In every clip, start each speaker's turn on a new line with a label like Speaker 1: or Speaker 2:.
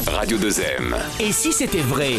Speaker 1: Radio 2M.
Speaker 2: Et si c'était vrai?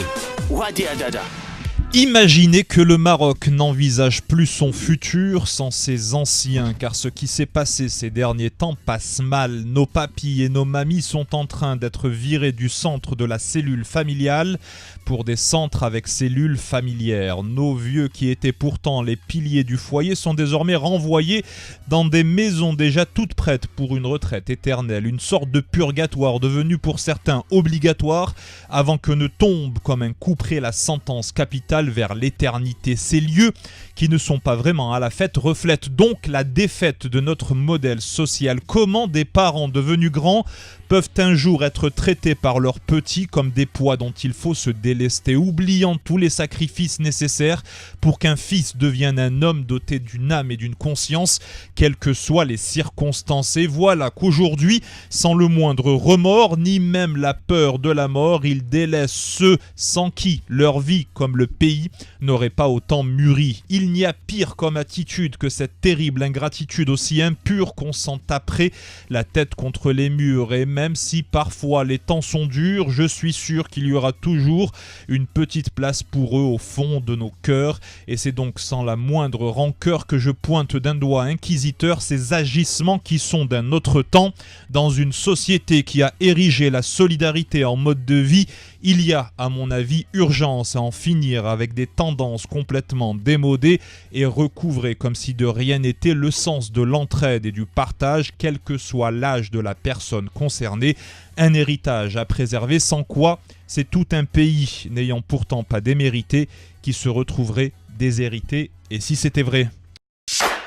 Speaker 3: Imaginez que le Maroc n'envisage plus son futur sans ses anciens, car ce qui s'est passé ces derniers temps passe mal. Nos papis et nos mamies sont en train d'être virés du centre de la cellule familiale pour des centres avec cellules familières. Nos vieux qui étaient pourtant les piliers du foyer sont désormais renvoyés dans des maisons déjà toutes prêtes pour une retraite éternelle, une sorte de purgatoire devenu pour certains obligatoire avant que ne tombe comme un couperet la sentence capitale vers l'éternité. Ces lieux qui ne sont pas vraiment à la fête reflètent donc la défaite de notre modèle social. Comment des parents devenus grands peuvent un jour être traités par leurs petits comme des poids dont il faut se délester, oubliant tous les sacrifices nécessaires pour qu'un fils devienne un homme doté d'une âme et d'une conscience, quelles que soient les circonstances. Et voilà qu'aujourd'hui, sans le moindre remords, ni même la peur de la mort, ils délaissent ceux sans qui leur vie, comme le pays, n'aurait pas autant mûri. Il n'y a pire comme attitude que cette terrible ingratitude aussi impure qu'on s'en taperait la tête contre les murs. Et même si parfois les temps sont durs, je suis sûr qu'il y aura toujours une petite place pour eux au fond de nos cœurs. Et c'est donc sans la moindre rancœur que je pointe d'un doigt inquisiteur ces agissements qui sont d'un autre temps. Dans une société qui a érigé la solidarité en mode de vie, il y a, à mon avis, urgence à en finir avec des tendances complètement démodées et recouvrer comme si de rien n'était le sens de l'entraide et du partage, quel que soit l'âge de la personne concernée. Un héritage à préserver sans quoi c'est tout un pays, n'ayant pourtant pas démérité, qui se retrouverait déshérité. Et si c'était vrai?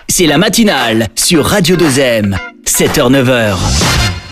Speaker 2: C'est la matinale sur Radio 2M, 7h-9h.